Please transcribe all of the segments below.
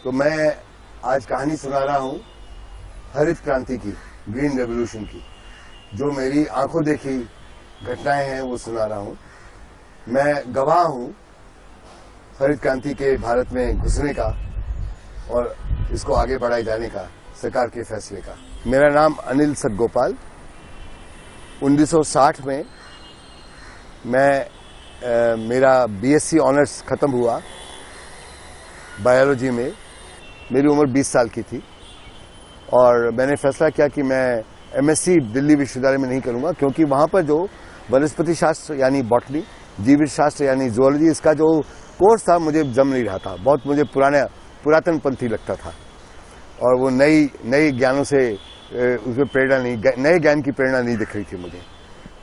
तो मैं आज कहानी सुना रहा हूं हरित क्रांति की, ग्रीन रेवोल्यूशन की। जो मेरी आंखों देखी घटनाएं हैं वो सुना रहा हूं। मैं गवाह हूं हरित क्रांति के भारत में घुसने का और इसको आगे बढ़ाए जाने का सरकार के फैसले का। मेरा नाम अनिल सतगोपाल। 1960 में मेरा बीएससी ऑनर्स खत्म हुआ बायोलॉजी में। मेरी उम्र 20 साल की थी और मैंने फैसला किया कि मैं एमएससी दिल्ली विश्वविद्यालय में नहीं करूंगा, क्योंकि वहां पर जो वनस्पति शास्त्र यानी बॉटनी, जीव शास्त्र यानी जूलॉजी, इसका जो कोर्स था मुझे जम नहीं रहा था। बहुत मुझे पुरातनपंथी लगता था और वो नई ज्ञानों से उसमें प्रेरणा नहीं, नए ज्ञान की प्रेरणा नहीं दिख रही थी मुझे।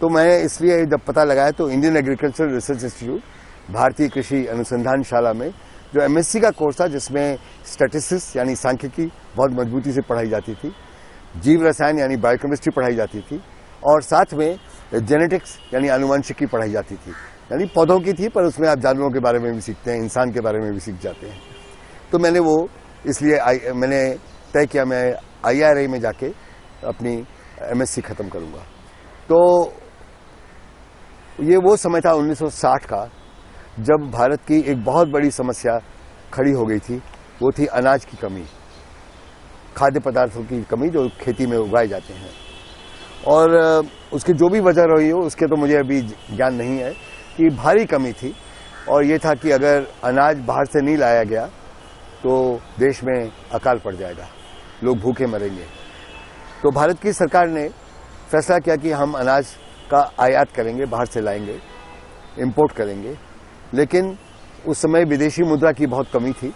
तो मैंने इसलिए जब पता लगाया तो इंडियन एग्रीकल्चरल रिसर्च इंस्टीट्यूट, भारतीय कृषि अनुसंधान शाला में जो एमएससी का कोर्स था, जिसमें स्टैटिस्टिक्स यानी सांख्यिकी बहुत मजबूती से पढ़ाई जाती थी, जीव रसायन यानी बायोकेमिस्ट्री पढ़ाई जाती थी, और साथ में जेनेटिक्स यानी आनुवंशिकी पढ़ाई जाती थी। यानी पौधों की थी, पर उसमें आप जानवरों के बारे में भी सीखते हैं, इंसान के बारे में भी सीख जाते हैं। तो मैंने वो इसलिए मैंने तय किया मैं IRA में जाके अपनी एमएससी खत्म करूंगा। तो ये वो समय था 1960 का, जब भारत की एक बहुत बड़ी समस्या खड़ी हो गई थी। वो थी अनाज की कमी, खाद्य पदार्थों की कमी जो खेती में उगाए जाते हैं। और उसकी जो भी वजह रही हो उसके तो मुझे अभी ज्ञान नहीं है, कि भारी कमी थी। और ये था कि अगर अनाज बाहर से नहीं लाया गया तो देश में अकाल पड़ जाएगा, लोग भूखे मरेंगे। तो भारत की सरकार ने फैसला किया कि हम अनाज का आयात करेंगे, बाहर से लाएंगे, इंपोर्ट करेंगे। लेकिन उस समय विदेशी मुद्रा की बहुत कमी थी।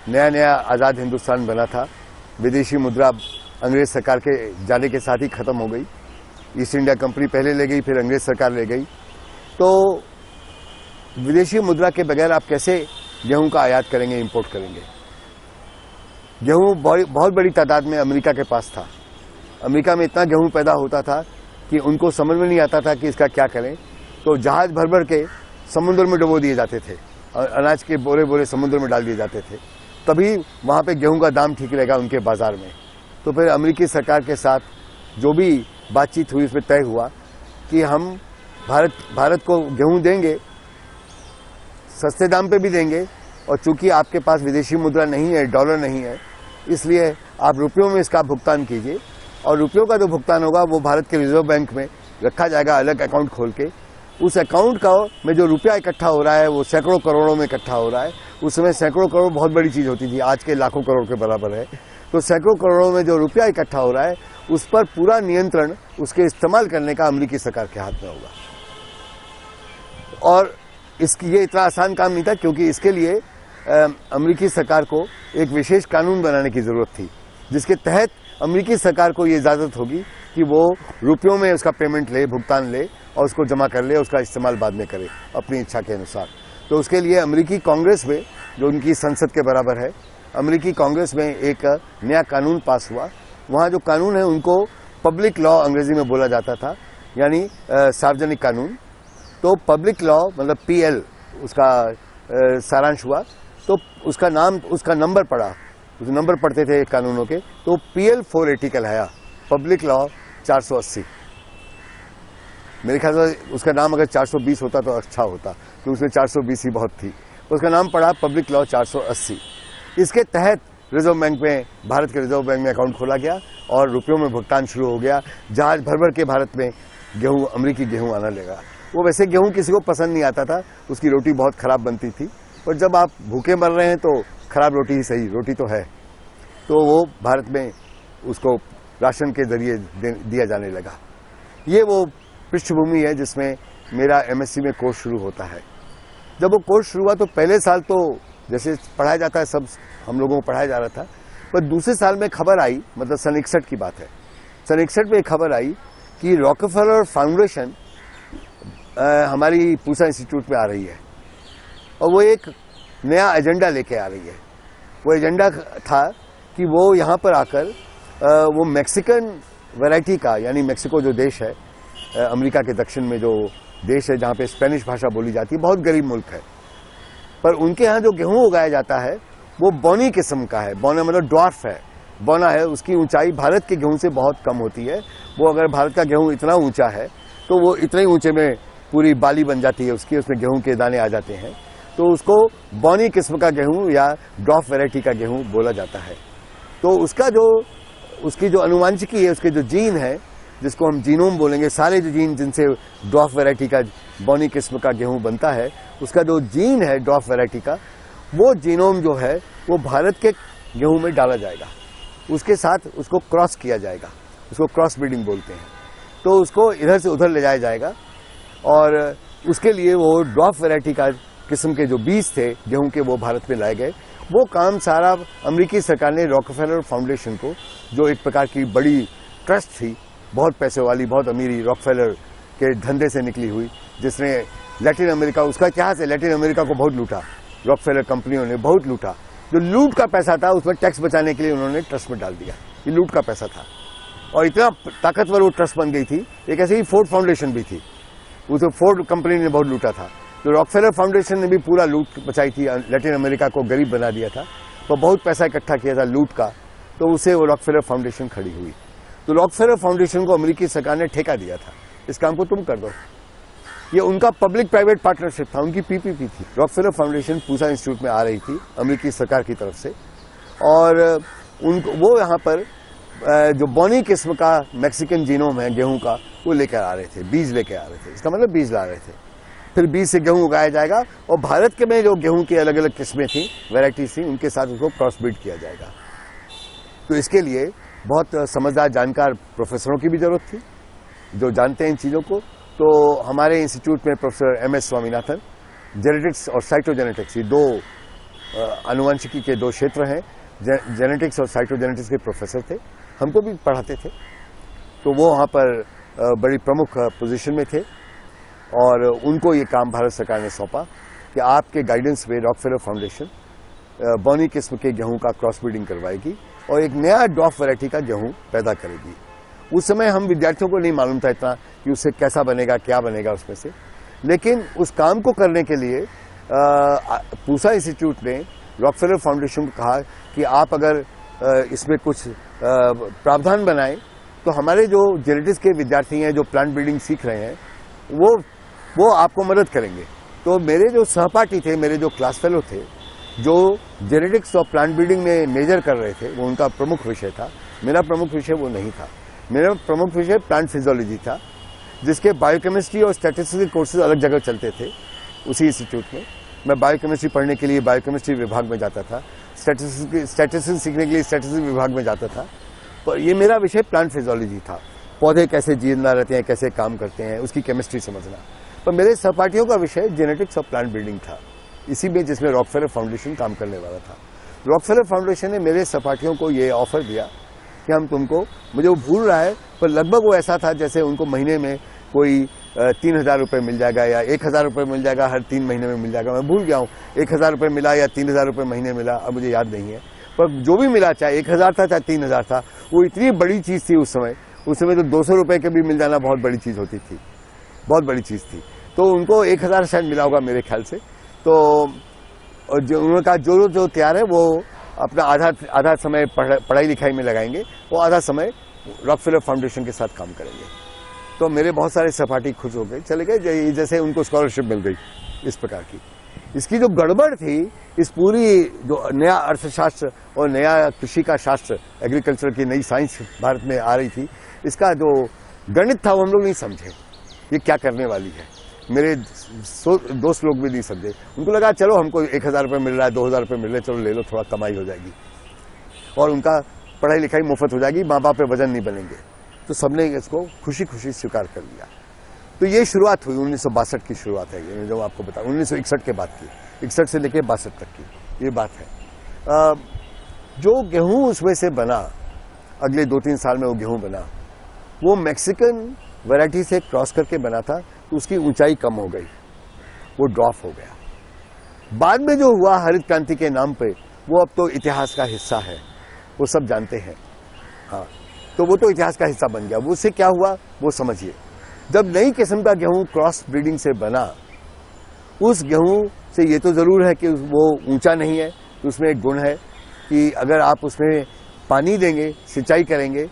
नया आज़ाद हिंदुस्तान बना था। विदेशी मुद्रा अंग्रेज सरकार के जाने के साथ ही खत्म हो गई। ईस्ट इंडिया कंपनी पहले ले गई, फिर अंग्रेज सरकार ले गई। तो विदेशी मुद्रा के बगैर आप कैसे गेहूं का आयात करेंगे, इंपोर्ट करेंगे। गेहूं बहुत बड़ी तादाद में अमेरिका के पास था। अमेरिका में इतना गेहूं पैदा होता था कि उनको समझ में नहीं आता था कि इसका क्या करें। तो जहाज भर भर के समुद्र में डुबो दिए जाते थे और अनाज के बोरे बोरे समुद्र में डाल दिए जाते थे, तभी वहां पे गेहूं का दाम ठीक रहेगा उनके बाजार में। तो फिर अमेरिकी सरकार के साथ जो भी बातचीत हुई, उसमें तय हुआ कि हम भारत को गेहूं देंगे, सस्ते दाम पे भी देंगे, और चूंकि आपके पास विदेशी मुद्रा नहीं है, डॉलर नहीं है, इसलिए आप रुपयों में इसका भुगतान कीजिए। और रुपयों का जो भुगतान होगा वो भारत के रिजर्व बैंक में रखा जाएगा, अलग अकाउंट खोल के। उस अकाउंट का में जो रुपया इकट्ठा हो रहा है वो सैकड़ों करोड़ों में इकट्ठा हो रहा है। उस समय सैकड़ों करोड़ बहुत बड़ी चीज होती थी, आज के लाखों करोड़ के बराबर है। तो सैकड़ों करोड़ों में जो रुपया इकट्ठा हो रहा है उस पर पूरा नियंत्रण उसके इस्तेमाल करने का अमेरिकी सरकार के हाथ में होगा। और ये इतना आसान काम नहीं था, क्योंकि इसके लिए अमेरिकी सरकार को एक विशेष कानून बनाने की जरूरत थी, जिसके तहत अमेरिकी सरकार को ये इजाजत होगी कि वो रुपयों में उसका पेमेंट ले, भुगतान ले और उसको जमा कर ले, उसका इस्तेमाल बाद में करे अपनी इच्छा के अनुसार। तो उसके लिए अमेरिकी कांग्रेस में, जो उनकी संसद के बराबर है, अमेरिकी कांग्रेस में एक नया कानून पास हुआ। वहाँ जो कानून है उनको पब्लिक लॉ अंग्रेजी में बोला जाता था, यानी सार्वजनिक कानून। तो पब्लिक लॉ मतलब PL उसका सारांश हुआ। तो उसका नंबर पड़ा, उस नंबर पढ़ते थे कानूनों के, तो PL 480 कहलाया, पब्लिक लॉ 480। मेरे ख्याल से उसका नाम अगर 420 होता तो अच्छा होता, तो उसमें 420 ही बहुत थी। तो उसका नाम पड़ा पब्लिक लॉ 480। इसके तहत रिजर्व बैंक में, भारत के रिजर्व बैंक में अकाउंट खोला गया और रुपयों में भुगतान शुरू हो गया। जहाज भर भर के भारत में गेहूं, अमेरिकी गेहूं आना लगा। वो वैसे गेहूं किसी को पसंद नहीं आता था, उसकी रोटी बहुत खराब बनती थी, और जब आप भूखे मर रहे हैं तो खराब रोटी ही सही, रोटी तो है। तो वो भारत में उसको राशन के जरिए दिया जाने लगा। ये वो पृष्ठभूमि है जिसमें मेरा एमएससी में कोर्स शुरू होता है। जब वो कोर्स शुरू हुआ तो पहले साल तो जैसे पढ़ाया जाता है सब हम लोगों को पढ़ाया जा रहा था, पर दूसरे साल में खबर आई, मतलब सन 61 की बात है, सन 61 में एक खबर आई कि रॉकफेलर फाउंडेशन हमारी पूसा इंस्टीट्यूट में आ रही है और वो एक नया एजेंडा लेके आ रही है। वो एजेंडा था कि वो यहाँ पर आकर वो मैक्सिकन वैरायटी का, यानी मैक्सिको जो देश है अमेरिका के दक्षिण में जो देश है जहाँ पे स्पेनिश भाषा बोली जाती है, बहुत गरीब मुल्क है, पर उनके यहाँ जो गेहूं उगाया जाता है वो बौनी किस्म का है। बौना मतलब ड्वार्फ है, बौना है। उसकी ऊंचाई भारत के गेहूं से बहुत कम होती है। वो अगर भारत का गेहूं इतना ऊंचा है तो वो इतने ही ऊंचे में पूरी बाली बन जाती है उसकी, उसमें गेहूं के दाने आ जाते हैं। तो उसको बौनी किस्म का गेहूं या ड्वार्फ वैरायटी का गेहूं बोला जाता है। तो उसकी जो अनुवांशिकी है, उसके जो जीन है, जिसको हम जीनोम बोलेंगे, सारे जो जीन जिनसे ड्वार्फ वैरायटी का बौनी किस्म का गेहूं बनता है, उसका जो जीन है ड्वार्फ वैरायटी का, वो जीनोम जो है वो भारत के गेहूं में डाला जाएगा। उसके साथ उसको क्रॉस किया जाएगा, उसको क्रॉस ब्रीडिंग बोलते हैं। तो उसको इधर से उधर ले जाया जाएगा और उसके लिए वो ड्वार्फ वैरायटी का किस्म के जो बीज थे गेहूं के, वो भारत में लाए गए। वो काम सारा अमेरिकी सरकार ने रॉकफेलर फाउंडेशन को, जो एक प्रकार की बड़ी ट्रस्ट थी, बहुत पैसे वाली, बहुत अमीरी रॉकफेलर के धंधे से निकली हुई, जिसने लैटिन अमेरिका, उसका इतिहास है, लैटिन अमेरिका को बहुत लूटा। रॉकफेलर कंपनियों ने बहुत लूटा। जो लूट का पैसा था उसमें टैक्स बचाने के लिए उन्होंने ट्रस्ट में डाल दिया। ये लूट का पैसा था और इतना ताकतवर वो ट्रस्ट बन गई थी। एक ऐसे ही फोर्ड फाउंडेशन भी थी, उसे फोर्ड कंपनी ने बहुत लूटा था। तो रॉकफेलर फाउंडेशन ने भी पूरा लूट बचाई थी, लैटिन अमेरिका को गरीब बना दिया था। तो बहुत पैसा इकट्ठा किया था लूट का, तो उसे वो रॉकफेलर फाउंडेशन खड़ी हुई। तो रॉकफेलर फाउंडेशन को अमेरिकी सरकार ने ठेका दिया था, इस काम को तुम कर दो। ये उनका पब्लिक प्राइवेट पार्टनरशिप था, उनकी पीपीपी थी। रॉकफेलर फाउंडेशन पूसा इंस्टीट्यूट में आ रही थी अमेरिकी सरकार की तरफ से, और उनको वो यहाँ पर जो बौनी किस्म का मैक्सिकन जीनोम है गेहूं का, वो लेकर आ रहे थे, बीज लेकर आ रहे थे। इसका मतलब बीज ला रहे थे, फिर बीज से गेहूं उगाया जाएगा और भारत के में जो गेहूं की अलग अलग किस्में थी, वैरायटीज थी, उनके साथ उसको क्रॉस ब्रीड किया जाएगा। तो इसके लिए बहुत समझदार जानकार प्रोफेसरों की भी जरूरत थी, जो जानते हैं इन चीज़ों को। तो हमारे इंस्टीट्यूट में प्रोफेसर MS स्वामीनाथन, जेनेटिक्स और साइटोजेनेटिक्स, ये दो आनुवंशिकी के दो क्षेत्र हैं। जेनेटिक्स और साइटोजेनेटिक्स के प्रोफेसर थे, हमको भी पढ़ाते थे। तो वो वहाँ पर बड़ी प्रमुख पोजीशन में थे और उनको ये काम भारत सरकार ने सौंपा कि आपके गाइडेंस में रॉकफेलर फाउंडेशन बौनी किस्म के गेहूं का क्रॉस ब्रीडिंग करवाएगी और एक नया ड्वार्फ वैरायटी का गेहूं पैदा करेगी। उस समय हम विद्यार्थियों को नहीं मालूम था इतना कि उससे कैसा बनेगा, क्या बनेगा उसमें से। लेकिन उस काम को करने के लिए पूसा इंस्टीट्यूट ने रॉकफेलर फाउंडेशन को कहा कि आप अगर इसमें कुछ प्रावधान बनाएं तो हमारे जो जेनेटिक्स के विद्यार्थी हैं, जो प्लांट ब्रीडिंग सीख रहे हैं, वो आपको मदद करेंगे। तो मेरे जो सहपाठी थे, मेरे जो क्लास फेलो थे, जो जेनेटिक्स और प्लांट ब्रीडिंग में मेजर कर रहे थे, वो उनका प्रमुख विषय था। मेरा प्रमुख विषय वो नहीं था। मेरा प्रमुख विषय प्लांट फिजियोलॉजी था, जिसके बायोकेमिस्ट्री और स्टैटिस्टिक्स के कोर्सेज अलग जगह चलते थे उसी इंस्टीट्यूट में। मैं बायोकेमिस्ट्री पढ़ने के लिए बायोकेमिस्ट्री विभाग में जाता था, स्टैटिस्टिक्स सीखने के लिए स्टैटिस्टिक्स विभाग में जाता था। पर ये मेरा विषय प्लांट फिजियोलॉजी था, पौधे कैसे जिंदा रहते हैं, कैसे काम करते हैं, उसकी केमिस्ट्री समझना। पर मेरे सहपाठियों का विषय जेनेटिक्स और प्लांट ब्रीडिंग था, इसी में जिसमें रॉकफेलर फाउंडेशन काम करने वाला था। रॉकफेलर फाउंडेशन ने मेरे सहपाठियों को ये ऑफर दिया कि हम तुमको, मुझे वो भूल रहा है, पर लगभग वो ऐसा था जैसे उनको महीने में कोई 3,000 रुपये मिल जाएगा या 1,000 रुपये मिल जाएगा, हर 3 महीने में मिल जाएगा। मैं भूल गया हूँ 1,000 रुपये मिला या 3,000 रुपये महीने मिला, अब मुझे याद नहीं है। पर जो भी मिला, चाहे 1,000 था चाहे 3,000 था, वो इतनी बड़ी चीज़ थी उस समय। उस समय तो 200 रुपये के भी मिल जाना बहुत बड़ी चीज़ होती थी, बहुत बड़ी चीज़ थी। तो उनको 1,000 शायद मिला होगा मेरे ख्याल से। तो जो उन्होंने कहा जो तैयार है वो अपना आधा समय पढ़ाई लिखाई में लगाएंगे, वो आधा समय रॉकफेलर फाउंडेशन के साथ काम करेंगे। तो मेरे बहुत सारे सहपाठी खुश हो गए, चले गए, जैसे उनको स्कॉलरशिप मिल गई इस प्रकार की। इसकी जो गड़बड़ थी, इस पूरी जो नया अर्थशास्त्र और नया कृषि का शास्त्र, एग्रीकल्चर की नई साइंस भारत में आ रही थी, इसका जो गणित था वो हम लोग नहीं समझे ये क्या करने वाली है। मेरे दोस्त लोग भी नहीं समझे। उनको लगा चलो हमको 1,000 रुपये मिल रहा है, 2,000 रुपये मिल रहे, चलो ले लो, थोड़ा कमाई हो जाएगी और उनका पढ़ाई लिखाई मुफ्त हो जाएगी, माँ बाप पे वजन नहीं बनेंगे। तो सबने इसको खुशी खुशी स्वीकार कर लिया। तो ये शुरुआत हुई 1962 की शुरुआत है, ये जो आपको बता 1961 के बाद की, 61 से लेकर 62 तक की ये बात है। जो गेहूं उसमें से बना, अगले 2-3 साल में वो गेहूं बना, वो मैक्सिकन वैरायटी से क्रॉस करके बना था, तो उसकी ऊंचाई कम हो गई, वो ड्रॉप हो गया। बाद में जो हुआ हरित क्रांति के नाम पे, वो अब तो इतिहास का हिस्सा है, वो सब जानते हैं। हाँ, तो वो तो इतिहास का हिस्सा बन गया। वो उससे क्या हुआ वो समझिए। जब नई किस्म का गेहूं क्रॉस ब्रीडिंग से बना, उस गेहूं से ये तो जरूर है कि वो ऊंचा नहीं है, तो उसमें एक गुण है कि अगर आप उसमें पानी देंगे, सिंचाई करेंगे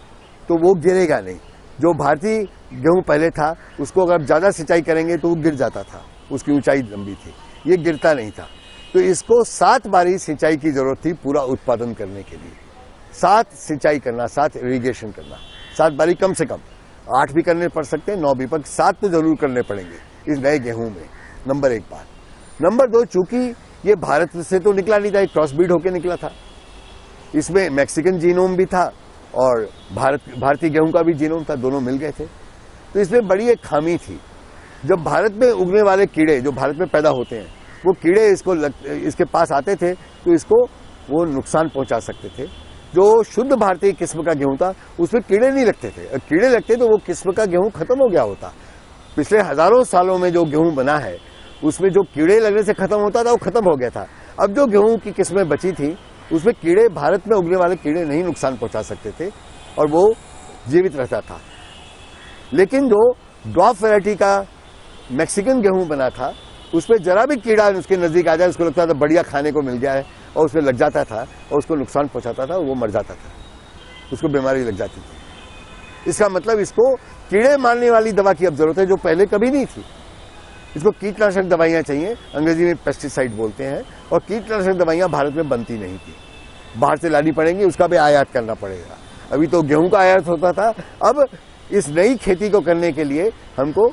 तो वो गिरेगा नहीं। जो भारतीय गेहूं पहले था उसको अगर ज़्यादा सिंचाई करेंगे तो वो गिर जाता था, उसकी ऊंचाई लंबी थी, ये गिरता नहीं था। तो इसको 7 बारी सिंचाई की जरूरत थी पूरा उत्पादन करने के लिए। 7 सिंचाई करना, 7 इरिगेशन करना, 7 बारी कम से कम, 8 भी करने पड़ सकते हैं, 9 भी, पर 7 तो जरूर करने पड़ेंगे इस नए गेहूं में। नंबर 1 बात। नंबर 2, चूंकि ये भारत से तो निकला नहीं था, एक क्रॉस ब्रीड होकर निकला था, इसमें मैक्सिकन जीनोम भी था और भारतीय गेहूं का भी जीनोम था, दोनों मिल गए थे। तो इसमें बड़ी एक खामी थी। जब भारत में उगने वाले कीड़े जो भारत में पैदा होते हैं, वो कीड़े इसके पास आते थे तो इसको वो नुकसान पहुंचा सकते थे। जो शुद्ध भारतीय किस्म का गेहूं था उसमें कीड़े नहीं लगते थे, अगर कीड़े लगते तो वो किस्म का गेहूं खत्म हो गया होता। पिछले हजारों सालों में जो गेहूं बना है उसमें जो कीड़े लगने से खत्म होता था वो खत्म हो गया था। अब जो गेहूं की किस्में बची थी उसमें कीड़े, भारत में उगने वाले कीड़े नहीं नुकसान पहुंचा सकते थे और वो जीवित रहता था। लेकिन जो ड्वार्फ वैरायटी का मैक्सिकन गेहूं बना था उसमें जरा भी कीड़ा उसके नजदीक आ जाए, उसको लगता था बढ़िया खाने को मिल गया है और उसमें लग जाता था और उसको नुकसान पहुंचाता था, वो मर जाता था, उसको बीमारी लग जाती थी। इसका मतलब इसको कीड़े मारने वाली दवा की अब जरूरत है जो पहले कभी नहीं थी। इसको कीटनाशक दवाइयां चाहिए, अंग्रेजी में पेस्टिसाइड बोलते हैं, और कीटनाशक दवाइयां भारत में बनती नहीं थी, बाहर से लानी पड़ेंगी, उसका भी आयात करना पड़ेगा। अभी तो गेहूं का आयात होता था, अब इस नई खेती को करने के लिए हमको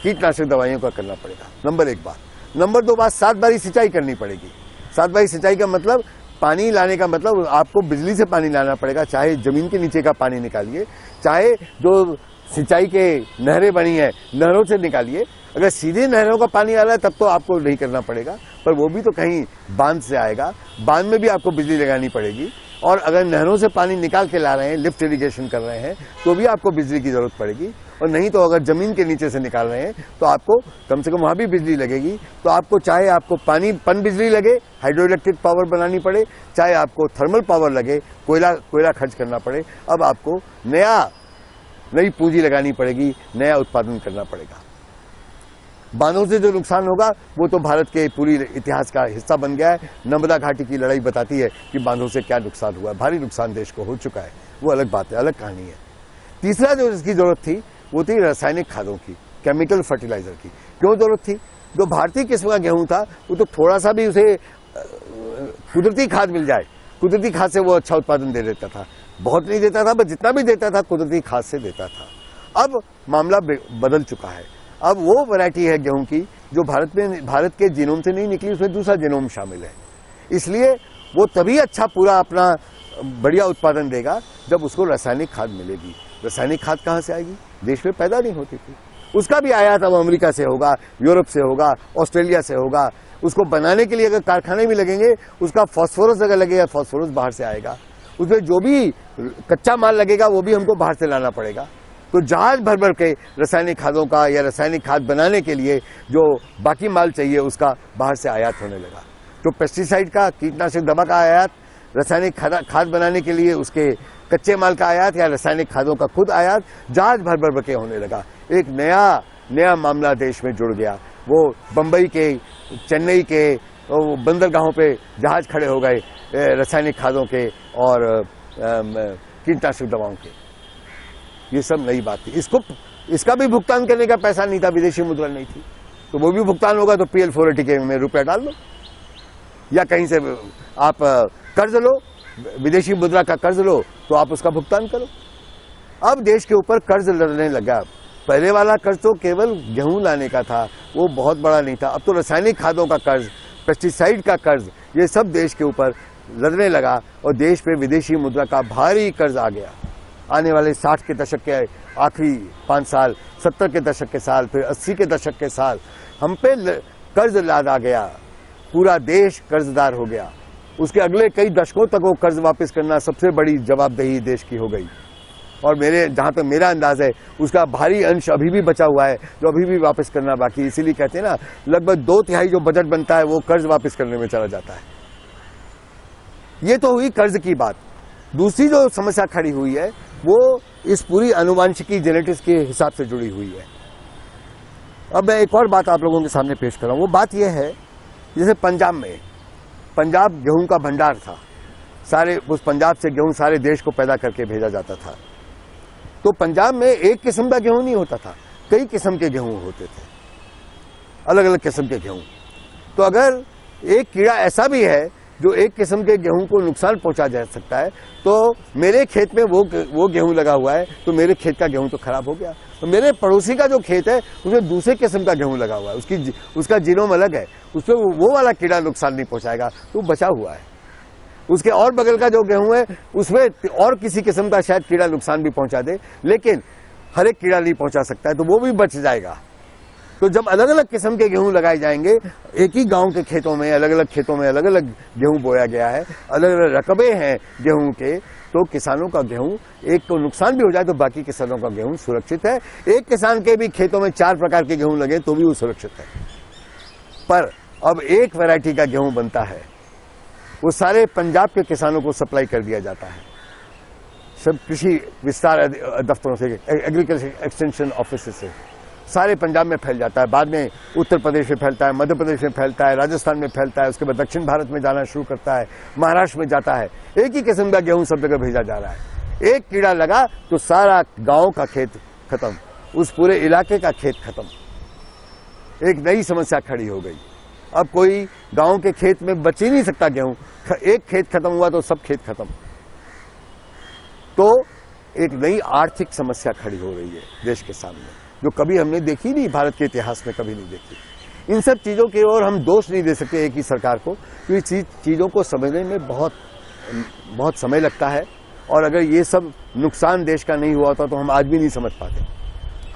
कीटनाशक दवाइयों का करना पड़ेगा। नंबर 1 बात। नंबर 2 बात, 7 बारी सिंचाई करनी पड़ेगी। 7 बारी सिंचाई का मतलब पानी लाने का मतलब आपको बिजली से पानी लाना पड़ेगा, चाहे जमीन के नीचे का पानी निकालिए, चाहे जो सिंचाई के नहरें बनी है नहरों से निकालिए। अगर सीधे नहरों का पानी आ रहा है तब तो आपको नहीं करना पड़ेगा, पर वो भी तो कहीं बांध से आएगा, बांध में भी आपको बिजली लगानी पड़ेगी। और अगर नहरों से पानी निकाल के ला रहे हैं, लिफ्ट इरिगेशन कर रहे हैं, तो भी आपको बिजली की जरूरत पड़ेगी। और नहीं तो अगर जमीन के नीचे से निकाल रहे हैं तो आपको कम से कम वहां भी बिजली लगेगी। तो आपको चाहे आपको पन बिजली लगे, हाइड्रो इलेक्ट्रिक पावर बनानी पड़े, चाहे आपको थर्मल पावर लगे, कोयला खर्च करना पड़े, अब आपको नई पूंजी लगानी पड़ेगी, नया उत्पादन करना पड़ेगा। बांधों से जो नुकसान होगा वो तो भारत के पूरी इतिहास का हिस्सा बन गया है। नर्मदा घाटी की लड़ाई बताती है कि बांधों से क्या नुकसान हुआ है, भारी नुकसान देश को हो चुका है, वो अलग बात है, अलग कहानी है। तीसरा जो इसकी जरूरत थी वो थी रासायनिक खादों की, केमिकल फर्टिलाइजर की। क्यों जरूरत थी? जो भारतीय किस्म का गेहूं था वो तो थोड़ा सा भी उसे कुदरती खाद मिल जाए, कुदरती खाद से वो अच्छा उत्पादन दे देता था, बहुत नहीं देता था, बस जितना भी देता था कुदरती खाद से देता था। अब मामला बदल चुका है। अब वो वैरायटी है गेहूं की जो भारत के जीनोम से नहीं निकली, उसमें दूसरा जीनोम शामिल है, इसलिए वो तभी अच्छा पूरा अपना बढ़िया उत्पादन देगा जब उसको रासायनिक खाद मिलेगी। रासायनिक खाद कहां से आएगी? देश में पैदा नहीं होती थी, उसका भी आयात अब अमेरिका से होगा, यूरोप से होगा, ऑस्ट्रेलिया से होगा। उसको बनाने के लिए अगर कारखाने भी लगेंगे, उसका फास्फोरस अगर लगेगा, फास्फोरस बाहर से आएगा, उसमें जो भी कच्चा माल लगेगा वो भी हमको बाहर से लाना पड़ेगा। तो जहाज भर भर के रासायनिक खादों का या रासायनिक खाद बनाने के लिए जो बाकी माल चाहिए उसका बाहर से आयात होने लगा। तो पेस्टिसाइड का, कीटनाशक दवा का आयात, रासायनिक खाद बनाने के लिए उसके कच्चे माल का आयात या रासायनिक खादों का खुद आयात जहाज भर भर के होने लगा। एक नया मामला देश में जुड़ गया। वो बंबई के, चेन्नई के बंदरगाहों पे जहाज खड़े हो गए रासायनिक खादों के और कीटनाशक दवाओं के। ये सब नई बात थी। इसका भी भुगतान करने का पैसा नहीं था, विदेशी मुद्रा नहीं थी, तो वो भी भुगतान होगा तो PL 480 में रुपया डाल लो या कहीं से आप कर्ज लो, विदेशी मुद्रा का कर्ज लो तो आप उसका भुगतान करो। अब देश के ऊपर कर्ज लदने लगा। पहले वाला कर्ज तो केवल गेहूं लाने का था, वो बहुत बड़ा नहीं था। अब तो रासायनिक खादों का कर्ज, पेस्टिसाइड का कर्ज, ये सब देश के ऊपर लदने लगा और देश पे विदेशी मुद्रा का भारी कर्ज आ गया। आने वाले 60 के दशक के आखिरी 5 साल, 70 के दशक के साल, फिर 80 के दशक के साल हम पे कर्ज लादा गया, पूरा देश कर्जदार हो गया। उसके अगले कई दशकों तक वो कर्ज वापस करना सबसे बड़ी जवाबदेही देश की हो गई। और जहां तक मेरा अंदाज है उसका भारी अंश अभी भी बचा हुआ है जो अभी भी वापस करना बाकी है। इसीलिए कहते हैं ना, लगभग 2/3 जो बजट बनता है वो कर्ज वापस करने में चला जाता है। ये तो हुई कर्ज की बात। दूसरी जो समस्या खड़ी हुई है वो इस पूरी आनुवांशिकी, जेनेटिक्स के हिसाब से जुड़ी हुई है। अब मैं एक और बात आप लोगों के सामने पेश कर रहा हूं। वो बात यह है, जैसे पंजाब में पंजाब गेहूं का भंडार था, सारे उस पंजाब से गेहूं सारे देश को पैदा करके भेजा जाता था। तो पंजाब में एक किस्म का गेहूं नहीं होता था, कई किस्म के गेहूं होते थे, अलग अलग किस्म के गेहूं। तो अगर एक कीड़ा ऐसा भी है जो एक किस्म के गेहूं को नुकसान पहुंचा जा सकता है, तो मेरे खेत में वो गेहूं लगा हुआ है, तो मेरे खेत का गेहूं तो खराब हो गया। तो मेरे पड़ोसी का जो खेत है उसमें दूसरे किस्म का गेहूं लगा हुआ है, उसका जीनोम अलग है, उसमें वो वाला कीड़ा नुकसान नहीं पहुंचाएगा, तो बचा हुआ है। उसके और बगल का जो गेहूं है उसमें और किसी किस्म का शायद कीड़ा नुकसान भी पहुंचा दे, लेकिन हर एक कीड़ा नहीं पहुंचा सकता है, तो वो भी बच जाएगा। तो जब अलग अलग किस्म के गेहूं लगाए जाएंगे, एक ही गांव के खेतों में अलग अलग खेतों में अलग अलग गेहूं बोया गया है, अलग अलग रकबे हैं गेहूं के, तो किसानों का गेहूं एक को नुकसान भी हो जाए तो बाकी किसानों का गेहूं सुरक्षित है। एक किसान के भी खेतों में 4 प्रकार के गेहूं लगे तो भी वो सुरक्षित है। पर अब एक वैरायटी का गेहूं बनता है, वो सारे पंजाब के किसानों को सप्लाई कर दिया जाता है, सब कृषि विस्तार दफ्तरों से, एग्रीकल्चर एक्सटेंशन ऑफिस से सारे पंजाब में फैल जाता है। बाद में उत्तर प्रदेश में फैलता है, मध्य प्रदेश में फैलता है, राजस्थान में फैलता है, उसके बाद दक्षिण भारत में जाना शुरू करता है, महाराष्ट्र में जाता है। एक ही किस्म का गेहूं सब जगह भेजा जा रहा है। एक कीड़ा लगा तो सारा गांव का खेत खत्म, उस पूरे इलाके का खेत खत्म। एक नई समस्या खड़ी हो गई। अब कोई गांव के खेत में बच ही नहीं सकता गेहूं, एक खेत खत्म हुआ तो सब खेत खत्म। तो एक नई आर्थिक समस्या खड़ी हो रही है देश के सामने, जो कभी हमने देखी नहीं, भारत के इतिहास में कभी नहीं देखी। इन सब चीजों की ओर हम दोष नहीं दे सकते एक ही सरकार को, क्योंकि चीजों को समझने में बहुत समय लगता है, और अगर ये सब नुकसान देश का नहीं हुआ होता तो हम आज भी नहीं समझ पाते।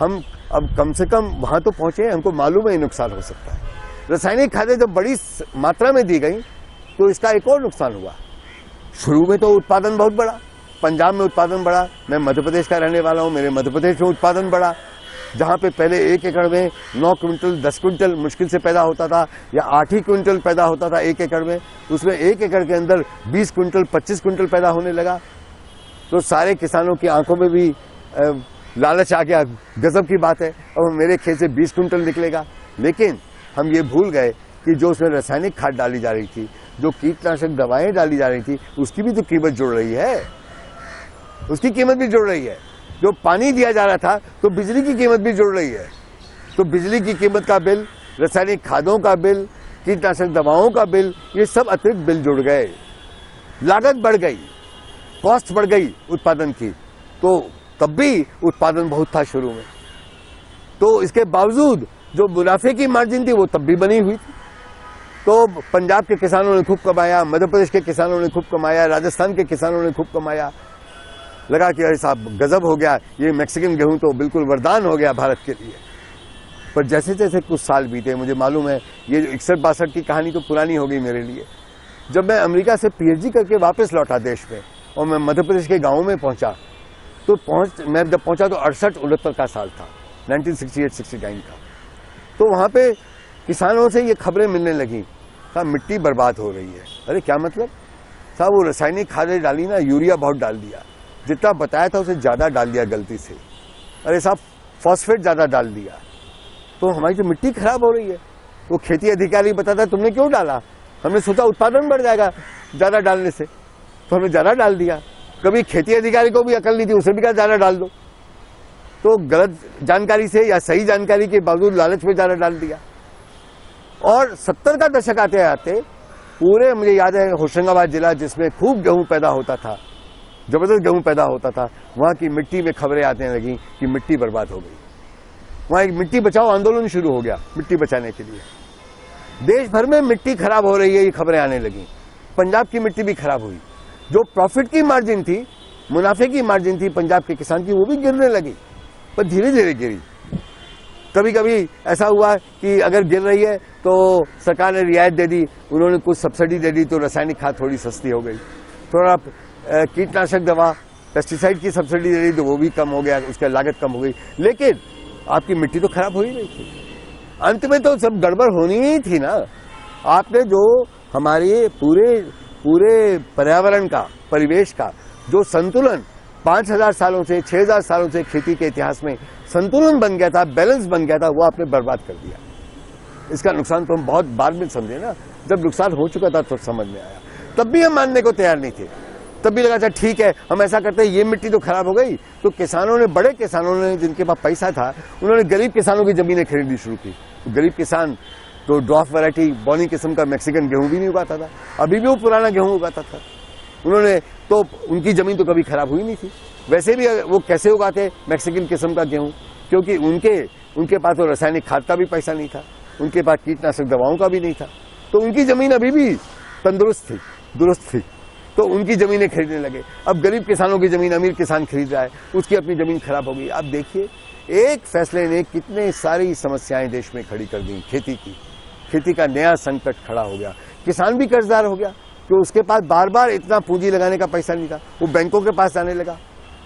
हम अब कम से कम वहां तो पहुंचे, हमको मालूम है ये नुकसान हो सकता है। रासायनिक खादें जब बड़ी मात्रा में दी गई तो इसका एक और नुकसान हुआ। शुरू में तो उत्पादन बहुत बढ़ा, पंजाब में उत्पादन बढ़ा। मैं मध्य प्रदेश का रहने वाला हूं, मेरे मध्य प्रदेश में उत्पादन बढ़ा। जहां पे पहले 1 एकड़ में 9 क्विंटल 10 क्विंटल मुश्किल से पैदा होता था, या 8 ही क्विंटल पैदा होता था 1 एकड़ में, उसमें 1 एकड़ के अंदर 20 क्विंटल 25 क्विंटल पैदा होने लगा। तो सारे किसानों की आंखों में भी लालच आ गया, गजब की बात है, अब मेरे खेत से 20 क्विंटल निकलेगा। लेकिन हम ये भूल गए कि जो उसमें रासायनिक खाद डाली जा रही थी, जो कीटनाशक दवाएं डाली जा रही थी, उसकी भी तो कीमत जुड़ रही है, उसकी कीमत भी जुड़ रही है। जो पानी दिया जा रहा था तो बिजली की कीमत भी जुड़ रही है, तो बिजली की कीमत का बिल, रासायनिक खादों का बिल, कीटनाशक दवाओं का बिल, ये सब अतिरिक्त बिल जुड़ गए, लागत बढ़ गई, कॉस्ट बढ़ गई उत्पादन की। तो तब भी उत्पादन बहुत था शुरू में, तो इसके बावजूद जो मुनाफे की मार्जिन थी वो तब भी बनी हुई थी। तो पंजाब के किसानों ने खूब कमाया, मध्य प्रदेश के किसानों ने खूब कमाया, राजस्थान के किसानों ने खूब कमाया। लगा कि अरे साहब गजब हो गया, ये मैक्सिकन गेहूं तो बिल्कुल वरदान हो गया भारत के लिए। पर जैसे जैसे कुछ साल बीते, मुझे मालूम है ये 61-62 की कहानी तो पुरानी हो गई मेरे लिए। जब मैं अमेरिका से पीएचडी करके वापस लौटा देश में, और मैं मध्य प्रदेश के गाँव में पहुंचा, तो मैं जब पहुंचा तो 68-69 का साल था, 1968-69 का। तो वहां पे किसानों से ये खबरें मिलने लगी, साहब मिट्टी बर्बाद हो रही है। अरे क्या मतलब साहब, वो रासायनिक खादें डाली ना, यूरिया बहुत डाल दिया, जितना बताया था उसे ज्यादा डाल दिया गलती से। अरे साहब फॉस्फेट ज्यादा डाल दिया, तो हमारी जो मिट्टी खराब हो रही है। वो खेती अधिकारी बताता है तुमने क्यों डाला, हमने सोचा उत्पादन बढ़ जाएगा ज्यादा डालने से, तो हमने ज्यादा डाल दिया। कभी खेती अधिकारी को भी अकल नहीं थी, उसे भी कहा ज्यादा डाल दो, तो गलत जानकारी से या सही जानकारी के बावजूद लालच में ज्यादा डाल दिया। और 70 का दशक आते आते पूरे, मुझे याद है होशंगाबाद जिला जिसमें खूब गेहूं पैदा होता था, जबरदस्त गेहूं पैदा होता था, वहां की मिट्टी में खबरें आने लगी कि मिट्टी बर्बाद हो गई। वहां एक मिट्टी बचाओ आंदोलन शुरू हो गया मिट्टी बचाने के लिए। देश भर में मिट्टी खराब हो रही है, ये खबरें आने लगी। पंजाब की मिट्टी भी खराब हुई, जो प्रॉफिट की मार्जिन थी, मुनाफे की मार्जिन थी पंजाब के किसान की, वो भी गिरने लगी, पर धीरे धीरे गिरी। कभी कभी ऐसा हुआ कि अगर गिर रही है तो सरकार ने रियायत दे दी, उन्होंने कुछ सब्सिडी दे दी, तो रासायनिक खाद थोड़ी सस्ती हो गई। थोड़ा कीटनाशक दवा, पेस्टिसाइड की सब्सिडी दे दी तो वो भी कम हो गया, उसकी लागत कम हो गई, लेकिन आपकी मिट्टी तो खराब हो ही रही थी। अंत में तो सब गड़बड़ होनी ही थी ना। आपने जो हमारे पूरे पर्यावरण का, परिवेश का जो संतुलन 5000 सालों से 6000 सालों से खेती के इतिहास में संतुलन बन गया था, बैलेंस बन गया था, वो आपने बर्बाद कर दिया। इसका नुकसान तो हम बहुत बाद में समझे ना, जब नुकसान हो चुका था तो समझ में आया। तब भी हम मानने को तैयार नहीं थे, तब भी लगा था ठीक है हम ऐसा करते हैं, ये मिट्टी तो खराब हो गई। तो किसानों ने, बड़े किसानों ने, जिनके पास पैसा था, उन्होंने गरीब किसानों की जमीनें खरीदनी शुरू की। तो गरीब किसान तो ड्रॉप वैरायटी बॉनी किस्म का मैक्सिकन गेहूं भी नहीं उगाता था, अभी भी वो पुराना गेहूं उगाता था। उन्होंने तो, उनकी जमीन तो कभी खराब हुई नहीं थी। वैसे भी वो कैसे उगाते मैक्सिकन किस्म का गेहूं, क्योंकि उनके पास तो रासायनिक खाद का भी पैसा नहीं था, उनके पास कीटनाशक दवाओं का भी नहीं था। तो उनकी जमीन अभी भी तंदुरुस्त थी, दुरुस्त थी, तो उनकी जमीनें खरीदने लगे। अब गरीब किसानों की जमीन अमीर किसान खरीद रहा है, उसकी अपनी जमीन खराब हो गई। आप देखिए एक फैसले ने कितने सारी समस्याएं देश में खड़ी कर दी। खेती का नया संकट खड़ा हो गया, किसान भी कर्जदार हो गया, तो उसके पास बार बार इतना पूंजी लगाने का पैसा नहीं था, वो बैंकों के पास जाने लगा।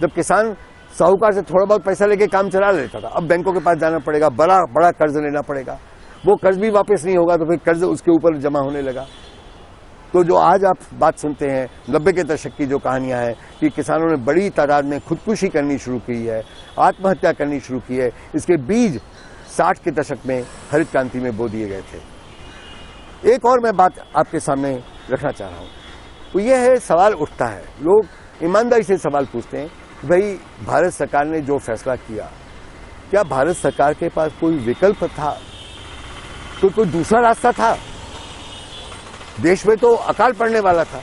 जब किसान साहूकार से थोड़ा बहुत पैसा लेके काम चला लेता था, अब बैंकों के पास जाना पड़ेगा, बड़ा बड़ा कर्ज लेना पड़ेगा, वो कर्ज भी वापस नहीं होगा तो फिर कर्ज उसके ऊपर जमा होने लगा। तो जो आज आप बात सुनते हैं 90 के दशक की जो कहानियां हैं कि किसानों ने बड़ी तादाद में खुदकुशी करनी शुरू की है, आत्महत्या करनी शुरू की है, इसके बीज 60 के दशक में हरित क्रांति में बो दिए गए थे। एक और मैं बात आपके सामने रखना चाह रहा हूं, तो यह है, सवाल उठता है, लोग ईमानदारी से सवाल पूछते हैं कि भाई भारत सरकार ने जो फैसला किया, क्या भारत सरकार के पास कोई विकल्प था, तो कोई दूसरा रास्ता था? देश में तो अकाल पड़ने वाला था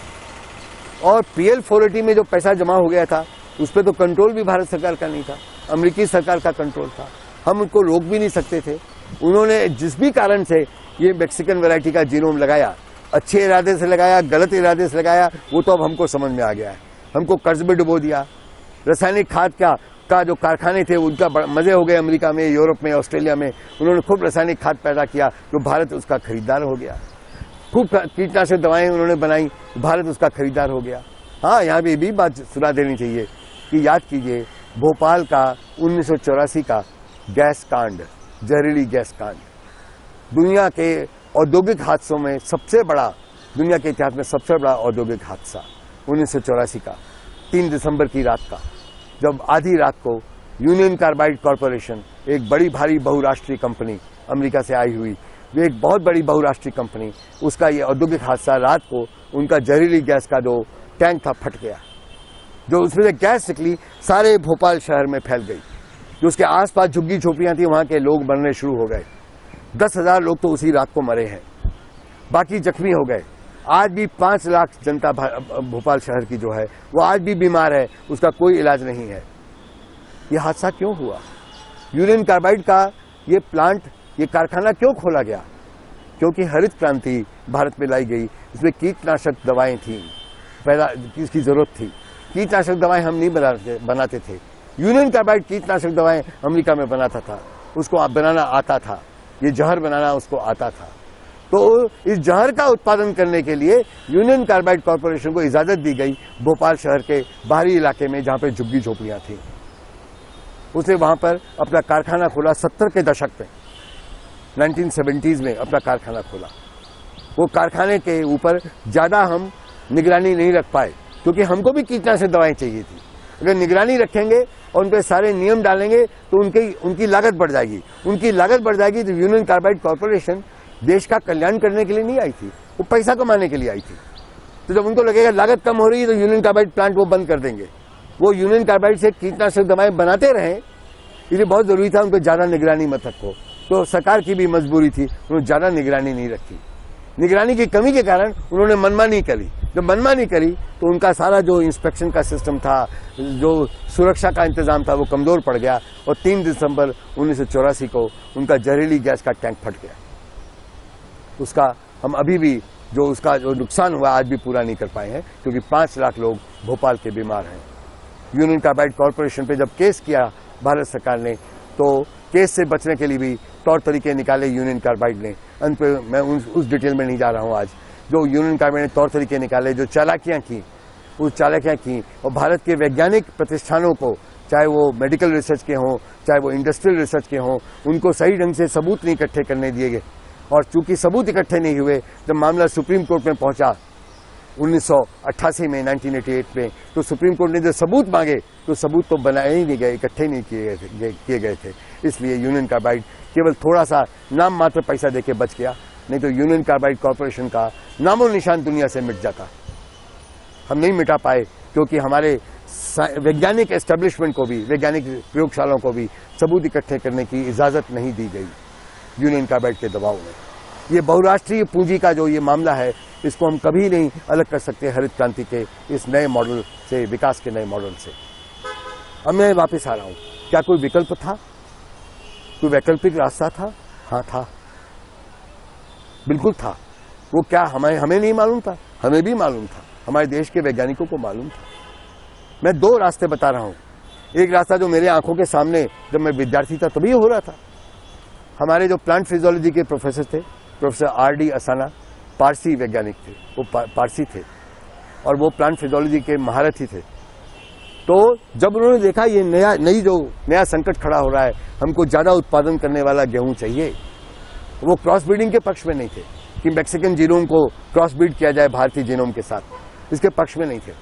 और PL 480 में जो पैसा जमा हो गया था उस पर तो कंट्रोल भी भारत सरकार का नहीं था, अमेरिकी सरकार का कंट्रोल था। हम उनको रोक भी नहीं सकते थे। उन्होंने जिस भी कारण से ये मैक्सिकन वैरायटी का जीनोम लगाया, अच्छे इरादे से लगाया, गलत इरादे से लगाया, वो तो अब हमको समझ में आ गया है। हमको कर्ज में डुबो दिया। रासायनिक खाद का जो कारखाने थे उनका मजे हो गए, अमेरिका में, यूरोप में, ऑस्ट्रेलिया में उन्होंने खूब रासायनिक खाद पैदा किया, तो भारत उसका खरीदार हो गया। खूब कीटनाशक दवाएं उन्होंने बनाई, भारत उसका खरीदार हो गया। हाँ, यहाँ पे भी बात सुना देनी चाहिए कि याद कीजिए भोपाल का 1984 का गैस कांड, जहरीली गैस कांड, दुनिया के औद्योगिक हादसों में सबसे बड़ा, दुनिया के इतिहास में सबसे बड़ा औद्योगिक हादसा 1984 का 3 दिसंबर की रात का, जब आधी रात को यूनियन कार्बाइड कॉरपोरेशन, एक बड़ी भारी बहुराष्ट्रीय कंपनी अमेरिका से आई हुई, वे एक बहुत बड़ी बहुराष्ट्रीय कंपनी, उसका ये औद्योगिक हादसा, रात को उनका जहरीली गैस का जो टैंक था फट गया। जो उसमें से गैस निकली सारे भोपाल शहर में फैल गई। जो उसके आसपास झुग्गी झोपड़ियां थी वहां के लोग मरने शुरू हो गए। 10,000 लोग तो उसी रात को मरे हैं, बाकी जख्मी हो गए। आज भी 5 लाख जनता भोपाल शहर की जो है वो आज भी बीमार है, उसका कोई इलाज नहीं है। ये हादसा क्यों हुआ? यूनियन कार्बाइड का ये प्लांट, ये कारखाना क्यों खोला गया? क्योंकि हरित क्रांति भारत में लाई गई, इसमें कीटनाशक दवाएं थी, पैदा इसकी जरूरत थी। कीटनाशक दवाएं हम नहीं बनाते थे, यूनियन कार्बाइड कीटनाशक दवाएं अमेरिका में बनाता था, उसको बनाना आता था, ये जहर बनाना उसको आता था। तो इस जहर का उत्पादन करने के लिए यूनियन कार्बाइड कॉरपोरेशन को इजाजत दी गई भोपाल शहर के बाहरी इलाके में, जहां पे झुग्गी झोपड़ियां थी। उसने वहां पर अपना कारखाना खोला 70 के दशक में, 1970s में अपना कारखाना खोला। वो कारखाने के ऊपर ज्यादा हम निगरानी नहीं रख पाए, क्योंकि हमको भी कीटनाशक दवाएं चाहिए थी। अगर निगरानी रखेंगे और उन पर सारे नियम डालेंगे तो उनकी लागत बढ़ जाएगी। उनकी लागत बढ़ जाएगी तो यूनियन कार्बाइड कॉरपोरेशन देश का कल्याण करने के लिए नहीं आई थी, वो पैसा कमाने के लिए आई थी। तो जब उनको लगेगा लागत कम हो रही है तो यूनियन कार्बाइड प्लांट वो बंद कर देंगे। वो यूनियन कार्बाइड से कीटनाशक दवाएं बनाते रहे, इसलिए बहुत जरूरी था उन पर ज्यादा निगरानी मत रखो। तो सरकार की भी मजबूरी थी, उन्होंने ज्यादा निगरानी नहीं रखी। निगरानी की कमी के कारण उन्होंने मनमानी करी। जब मनमानी करी तो उनका सारा जो इंस्पेक्शन का सिस्टम था, जो सुरक्षा का इंतजाम था, वो कमजोर पड़ गया और 3 दिसंबर 1984 को उनका जहरीली गैस का टैंक फट गया। उसका हम अभी भी उसका जो नुकसान हुआ आज भी पूरा नहीं कर पाए हैं, क्योंकि 5 लाख लोग भोपाल के बीमार हैं। यूनियन कार्बाइड कॉरपोरेशन पे जब केस किया भारत सरकार ने, तो केस से बचने के लिए भी तौर तरीके निकाले यूनियन कार्बाइड ने। अंत में मैं उस डिटेल में नहीं जा रहा हूं आज। जो यूनियन कार्बाइड ने तौर तरीके निकाले, जो चालाकियां की, उस चालाकियां की और भारत के वैज्ञानिक प्रतिष्ठानों को, चाहे वो मेडिकल रिसर्च के हों, चाहे वो इंडस्ट्रियल रिसर्च के हों, उनको सही ढंग से सबूत नहीं इकट्ठे करने दिए गए। और चूंकि सबूत इकट्ठे नहीं हुए, जब मामला सुप्रीम कोर्ट में पहुंचा 1988 में, 1988 में, तो सुप्रीम कोर्ट ने जो सबूत मांगे तो सबूत तो बनाए ही नहीं गए, इकट्ठे नहीं किए गए थे। इसलिए यूनियन कार्बाइड केवल थोड़ा सा नाम मात्र पैसा देके बच गया। नहीं तो यूनियन कार्बाइड कॉरपोरेशन का नामो निशान दुनिया से मिट जाता। हम नहीं मिटा पाए क्योंकि हमारे वैज्ञानिक एस्टेब्लिशमेंट को भी, वैज्ञानिक प्रयोगशालाओं को भी सबूत इकट्ठे करने की इजाजत नहीं दी गई यूनियन कार्बाइड के दबाव में। ये बहुराष्ट्रीय पूंजी का जो ये मामला है, इसको हम कभी नहीं अलग कर सकते हरित क्रांति के इस नए मॉडल से, विकास के नए मॉडल से। अब मैं वापस आ रहा हूं, क्या कोई विकल्प था? कोई वैकल्पिक रास्ता था? हाँ था, बिल्कुल था। वो क्या हमें नहीं मालूम था? हमें भी मालूम था, हमारे देश के वैज्ञानिकों को मालूम था। मैं दो रास्ते बता रहा हूं। एक रास्ता जो मेरे आंखों के सामने जब मैं विद्यार्थी था तभी हो रहा था। हमारे जो प्लांट फिजियोलॉजी के प्रोफेसर थे, प्रोफेसर R.D. असाना, पारसी वैज्ञानिक थे, वो पारसी थे और वो प्लांट फिजियोलॉजी के महारथी थे। तो जब उन्होंने देखा ये नया संकट खड़ा हो रहा है, हमको ज्यादा उत्पादन करने वाला गेहूं चाहिए, वो क्रॉस ब्रीडिंग के पक्ष में नहीं थे कि मैक्सिकन जीनोम को क्रॉस ब्रीड किया जाए भारतीय जीनोम के साथ, इसके पक्ष में नहीं थे।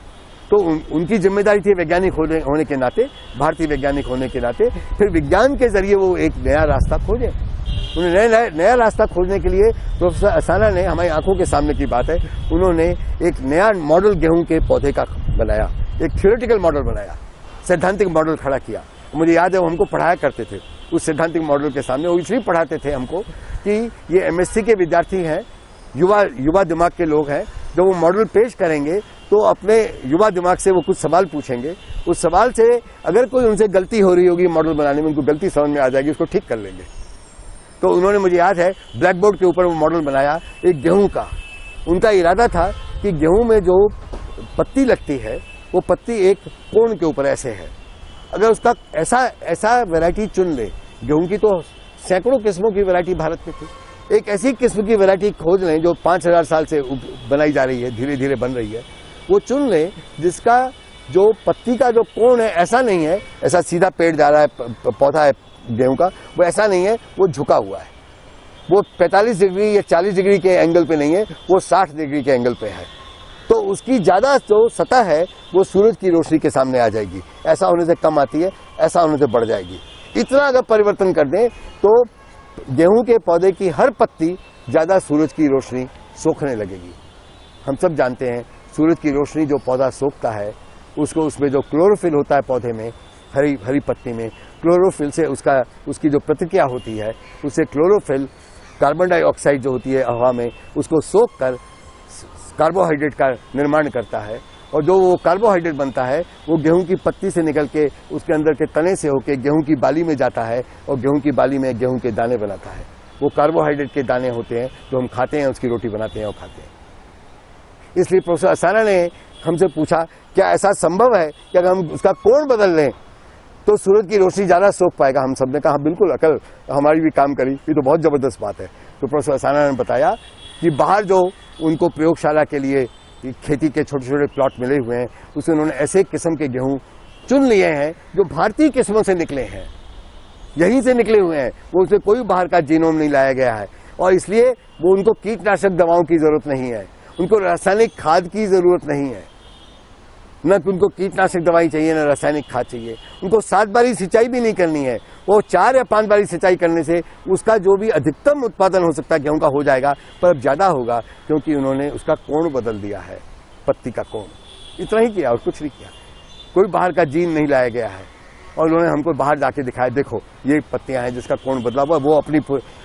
तो उनकी जिम्मेदारी थी वैज्ञानिक होने के नाते, भारतीय वैज्ञानिक होने के नाते, फिर विज्ञान के जरिए वो एक नया रास्ता खोजे। उन्होंने नया रास्ता खोजने के लिए प्रोफेसर असाना ने, हमारी आंखों के सामने की बात है, उन्होंने एक नया मॉडल गेहूं के पौधे का बनाया, एक थ्योरेटिकल मॉडल बनाया, सैद्धांतिक मॉडल खड़ा किया। मुझे याद है वो हमको पढ़ाया करते थे उस सैद्धांतिक मॉडल के सामने। वो इसलिए पढ़ाते थे हमको कि ये MSc के विद्यार्थी हैं, युवा दिमाग के लोग हैं। जब वो मॉडल पेश करेंगे तो अपने युवा दिमाग से वो कुछ सवाल पूछेंगे, उस सवाल से अगर कोई उनसे गलती हो रही होगी मॉडल बनाने में, उनको गलती समझ में आ जाएगी, उसको ठीक कर लेंगे। तो उन्होंने, मुझे याद है, ब्लैक बोर्ड के ऊपर वो मॉडल बनाया एक गेहूं का। उनका इरादा था कि गेहूं में जो पत्ती लगती है वो पत्ती एक कोण के ऊपर ऐसे है, अगर उसका ऐसा वैरायटी चुन ले, गेहूं की तो सैकड़ों किस्मों की वैरायटी भारत में थी, एक ऐसी किस्म की वैरायटी खोज लें जो 5000 साल से बनाई जा रही है, धीरे धीरे बन रही है, वो चुन लें जिसका जो पत्ती का जो कोण है ऐसा नहीं है, ऐसा सीधा पेड़ जा रहा है, पौधा है गेहूं का, वो ऐसा नहीं है, वो झुका हुआ है, वो 45 डिग्री या 40 डिग्री के एंगल पे नहीं है, वो 60 डिग्री के एंगल पे है। तो उसकी ज्यादा जो सतह है वो सूरज की रोशनी के सामने आ जाएगी, ऐसा होने से कम आती है, ऐसा होने से बढ़ जाएगी। इतना अगर परिवर्तन कर दें तो गेहूं के पौधे की हर पत्ती ज्यादा सूरज की रोशनी सोखने लगेगी। हम सब जानते हैं सूरज की रोशनी जो पौधा सोखता है उसको, उसमें जो क्लोरोफिल होता है पौधे में, हरी पत्ती में, क्लोरोफिल से उसकी जो प्रतिक्रिया होती है, उससे क्लोरोफिल कार्बन डाइऑक्साइड जो होती है हवा में, उसको सोख कर कार्बोहाइड्रेट का निर्माण करता है, और जो वो कार्बोहाइड्रेट बनता है वो गेहूं की पत्ती से निकल के उसके अंदर के तने से होके गेहूं की बाली में जाता है, और गेहूं की बाली में गेहूं के दाने बनाता है। वो कार्बोहाइड्रेट के दाने होते हैं जो हम खाते हैं, उसकी रोटी बनाते हैं और खाते हैं। इसलिए प्रोफेसर असाना ने हमसे पूछा क्या ऐसा संभव है कि अगर हम उसका कोण बदल लें तो सूरज की रोशनी ज्यादा सोख पाएगा? हम सबने कहा बिल्कुल, अकल हमारी भी काम करी, ये तो बहुत जबरदस्त बात है। तो प्रोफेसर असाना ने बताया कि बाहर जो उनको प्रयोगशाला के लिए खेती के छोटे छोटे प्लॉट मिले हुए हैं, उसमें उन्होंने ऐसे किस्म के गेहूं चुन लिए हैं जो भारतीय किस्मों से निकले हैं, यहीं से निकले हुए हैं, वो उसमें कोई बाहर का जीनोम नहीं लाया गया है, और इसलिए वो उनको कीटनाशक दवाओं की जरूरत नहीं है, उनको रासायनिक खाद की जरूरत नहीं है, न उनको कीटनाशक दवाई चाहिए न रासायनिक खाद चाहिए, उनको 7 बारी सिंचाई भी नहीं करनी है, वो 4 या 5 बारी सिंचाई करने से उसका जो भी अधिकतम उत्पादन हो सकता है गेहूं का हो जाएगा, पर अब ज्यादा होगा क्योंकि उन्होंने उसका कोण बदल दिया है, पत्ती का कोण। इतना ही किया और कुछ नहीं किया, कोई बाहर का जीन नहीं लाया गया है, और उन्होंने हमको बाहर जाके दिखाया, देखो ये पत्तियां हैं जिसका कोण बदला हुआ, वो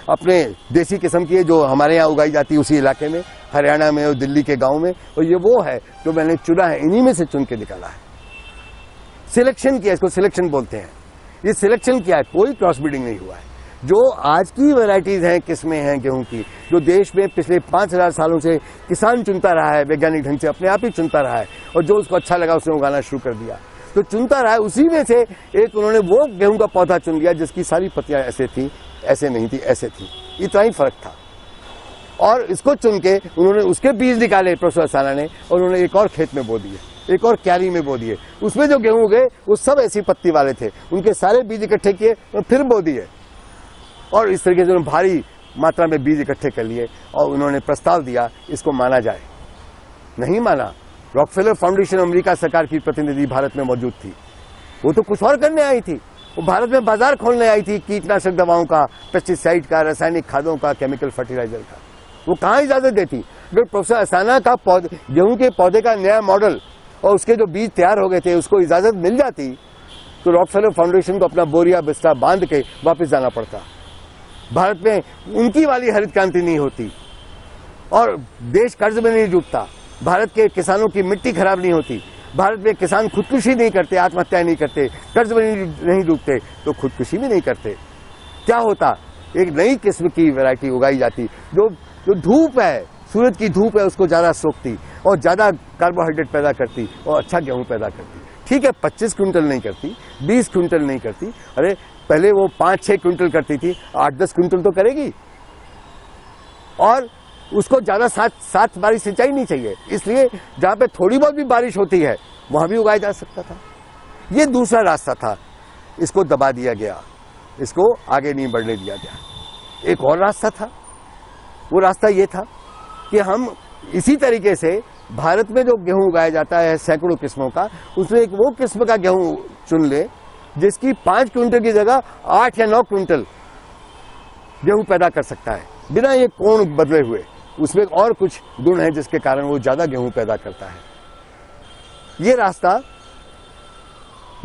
अपने देसी किस्म की है जो हमारे यहाँ उगाई जाती है उसी इलाके में, हरियाणा में और दिल्ली के गांव में, और ये वो है जो मैंने चुना है, इन्हीं में से चुन के निकाला है, सिलेक्शन किया, इसको सिलेक्शन बोलते हैं। ये सिलेक्शन किया है, कोई क्रॉस ब्रीडिंग नहीं हुआ है। जो आज की वैरायटीज हैं, किस्में हैं गेहूं की, जो देश में पिछले 5000 सालों से किसान चुनता रहा है, वैज्ञानिक ढंग से अपने आप ही चुनता रहा है, और जो उसको अच्छा लगा उसने उगाना शुरू कर दिया, तो चुनता रहा है, उसी में से एक उन्होंने वो गेहूं का पौधा चुन लिया जिसकी सारी पत्तियां ऐसे थी, ऐसे नहीं थी, ऐसे थी, इतना ही फर्क था। और इसको चुन के उन्होंने उसके बीज निकाले प्रोफेसर असाना ने, और उन्होंने एक और खेत में बो दिए, एक और क्यारी में बो दिए, उसमें जो गेहूं उगे वो सब ऐसी पत्ती वाले थे, उनके सारे बीज इकट्ठे किए और फिर बो दिए, और इस तरीके से उन्होंने भारी मात्रा में बीज इकट्ठे कर लिए, और उन्होंने प्रस्ताव दिया इसको माना जाए। नहीं माना। रॉकफेलर फाउंडेशन अमेरिका सरकार की प्रतिनिधि भारत में मौजूद थी, वो तो कुछ और करने आई थी, वो भारत में बाजार खोलने आई थी कीटनाशक दवाओं का, पेस्टिसाइड का, रासायनिक खादों का, केमिकल फर्टिलाइजर का। वो कहाँ इजाजत देती। अगर प्रोफेसर अस्थाना का गेहूं के पौधे का नया मॉडल और उसके जो बीज तैयार हो गए थे उसको इजाजत मिल जाती तो रॉकफेलर फाउंडेशन को अपना बोरिया बिस्तर बांध के वापस जाना पड़ता। भारत में उनकी वाली हरित क्रांति नहीं होती और देश कर्ज में नहीं डूबता। भारत के किसानों की मिट्टी खराब नहीं होती। भारत में किसान खुदकुशी नहीं करते, आत्महत्या नहीं करते, कर्ज में नहीं डूबते, तो खुदकुशी भी नहीं करते। क्या होता, एक नई किस्म की वैरायटी उगाई जाती जो धूप है, सूरज की धूप है, उसको ज्यादा सोखती और ज्यादा कार्बोहाइड्रेट पैदा करती और अच्छा गेहूं पैदा करती। ठीक है, 25 क्विंटल नहीं करती, 20 क्विंटल नहीं करती, अरे पहले वो 5-6 क्विंटल करती थी, 8-10 क्विंटल तो करेगी। और उसको ज्यादा सात बारी सिंचाई नहीं चाहिए, इसलिए जहां पे थोड़ी बहुत भी बारिश होती है वहां भी उगाया जा सकता था। ये दूसरा रास्ता था, इसको दबा दिया गया, इसको आगे नहीं बढ़ने दिया गया। एक और रास्ता था, वो रास्ता ये था कि हम इसी तरीके से भारत में जो गेहूं उगाया जाता है सैकड़ों किस्मों का, उसमें एक वो किस्म का गेहूं चुन ले जिसकी 5 क्विंटल की जगह 8 या 9 क्विंटल गेहूं पैदा कर सकता है बिना ये कोण बदले हुए। उसमें और कुछ गुण है जिसके कारण वो ज्यादा गेहूं पैदा करता है। ये रास्ता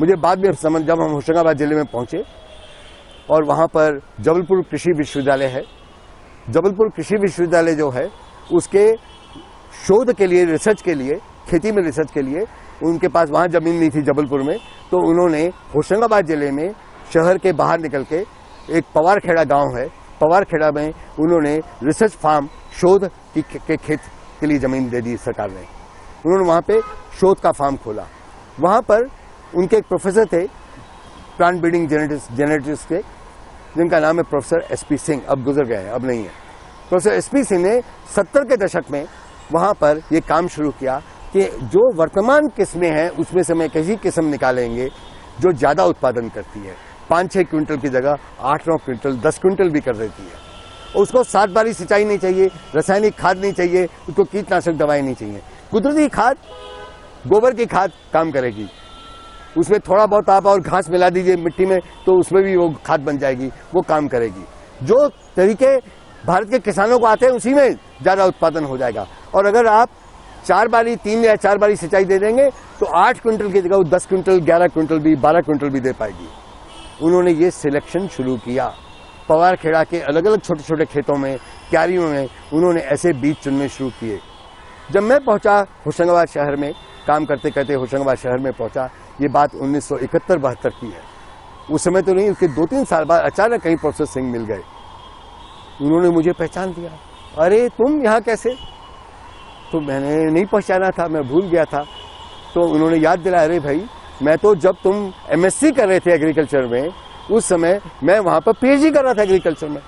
मुझे बाद में समझ, जब हम होशंगाबाद जिले में पहुंचे और वहां पर जबलपुर कृषि विश्वविद्यालय है। जबलपुर कृषि विश्वविद्यालय जो है उसके शोध के लिए, रिसर्च के लिए, खेती में रिसर्च के लिए उनके पास वहां जमीन नहीं थी जबलपुर में, तो उन्होंने होशंगाबाद जिले में शहर के बाहर निकल के एक पवारखेड़ा गांव है, पवारखेड़ा में उन्होंने रिसर्च फार्म, शोध के खेत के लिए जमीन दे दी सरकार ने। उन्होंने वहां पे शोध का फार्म खोला। वहां पर उनके एक प्रोफेसर थे प्लांट ब्रीडिंग जेनेटिक्स के, जिनका नाम है प्रोफेसर एसपी सिंह, अब गुजर गए हैं, अब नहीं है। प्रोफेसर एसपी सिंह ने 70 के दशक में वहां पर यह काम शुरू किया कि जो वर्तमान किस्में हैं उसमें से मैं कैसी किस्म निकालेंगे जो ज्यादा उत्पादन करती है, 5-6 क्विंटल की जगह 8-9 क्विंटल, 10 क्विंटल भी कर देती है। उसको 7 बारी सिंचाई नहीं चाहिए, रासायनिक खाद नहीं चाहिए, उसको कीटनाशक दवाई नहीं चाहिए। कुदरती खाद, गोबर की खाद काम करेगी। उसमें थोड़ा बहुत आप और घास मिला दीजिए मिट्टी में तो उसमें भी वो खाद बन जाएगी, वो काम करेगी। जो तरीके भारत के किसानों को आते हैं उसी में ज्यादा उत्पादन हो जाएगा। और अगर आप 3 या 4 बारी सिंचाई दे देंगे तो 8 क्विंटल की जगह वो 10 क्विंटल, 11 क्विंटल भी, 12 क्विंटल भी दे पाएगी। उन्होंने ये सिलेक्शन शुरू किया। पवारखेड़ा के अलग अलग छोटे छोटे खेतों में, क्यारियों में उन्होंने ऐसे बीज चुनने शुरू किए। जब मैं पहुंचा होशंगाबाद शहर में, काम करते करते होशंगाबाद शहर में पहुंचा, ये बात 1971-72 की है। उस समय तो नहीं, उसके 2-3 साल बाद अचानक कहीं प्रोफेसर सिंह मिल गए। उन्होंने मुझे पहचान दिया, अरे तुम यहाँ कैसे? तो मैंने नहीं पहचाना था, मैं भूल गया था। तो उन्होंने याद दिलाया, अरे भाई मैं तो जब तुम एमएससी कर रहे थे एग्रीकल्चर में, उस समय मैं वहां पर पीएचडी कर रहा था एग्रीकल्चर में।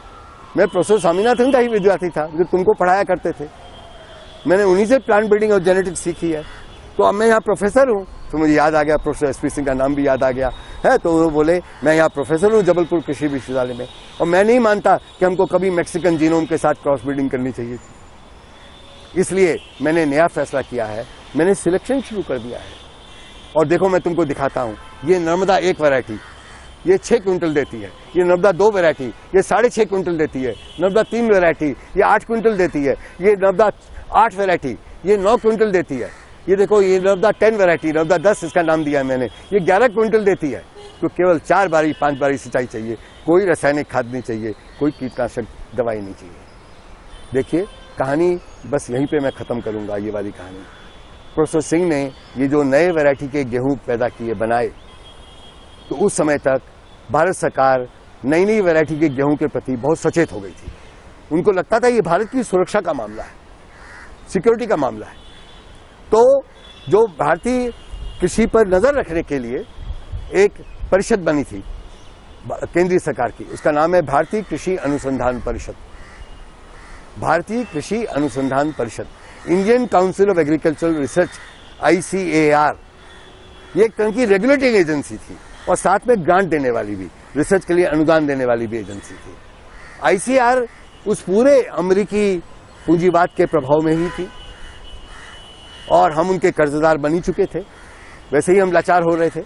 मैं प्रोफेसर स्वामीनाथन का ही विद्यार्थी था जो तुमको पढ़ाया करते थे। मैंने उन्हीं से प्लांट ब्रीडिंग और जेनेटिक्स सीखी है। तो अब मैं यहाँ प्रोफेसर हूँ। तो मुझे याद आ गया, प्रोफेसर एसपी सिंह का नाम भी याद आ गया है। तो वो बोले मैं यहाँ प्रोफेसर हूँ जबलपुर कृषि विश्वविद्यालय में, और मैं नहीं मानता कि हमको कभी मैक्सिकन जीनोम के साथ क्रॉस ब्रीडिंग करनी चाहिए थी। इसलिए मैंने नया फैसला किया है, मैंने सिलेक्शन शुरू कर दिया है। और देखो मैं तुमको दिखाता हूँ, ये नर्मदा 1 वैरायटी ये 6 क्विंटल देती है, ये नर्मदा 2 वैरायटी ये 6.5 क्विंटल देती है, नर्मदा 3 वैरायटी ये 8 क्विंटल देती है, ये नर्मदा 8 वैरायटी ये 9 क्विंटल देती है। ये देखो ये नर्मदा 10 वैरायटी, नर्मदा 10 इसका नाम दिया है मैंने, ये 11 क्विंटल देती है। तो केवल 4 बारी 5 बारी सिंचाई चाहिए, कोई रासायनिक खाद नहीं चाहिए, कोई कीटनाशक दवाई नहीं चाहिए। देखिए कहानी बस यहीं पे मैं खत्म करूंगा ये वाली कहानी। प्रोफेसर सिंह ने ये जो नए वैरायटी के गेहूं पैदा किए, बनाए, तो उस समय तक भारत सरकार नई नई वैरायटी के गेहूं के प्रति बहुत सचेत हो गई थी। उनको लगता था ये भारत की सुरक्षा का मामला है, सिक्योरिटी का मामला है। तो जो भारतीय कृषि पर नजर रखने के लिए एक परिषद बनी थी केंद्रीय सरकार की, उसका नाम है भारतीय कृषि अनुसंधान परिषद। भारतीय कृषि अनुसंधान परिषद, Indian council of agricultural research, ICAR, ये एक तरह की रेगुलेटिंग एजेंसी थी और साथ में ग्रांट देने वाली भी, रिसर्च के लिए अनुदान देने वाली भी एजेंसी थी। ICAR उस पूरे अमेरिकी पूंजीवाद के प्रभाव में ही थी और हम उनके कर्जदार बनी चुके थे, वैसे ही हम लाचार हो रहे थे।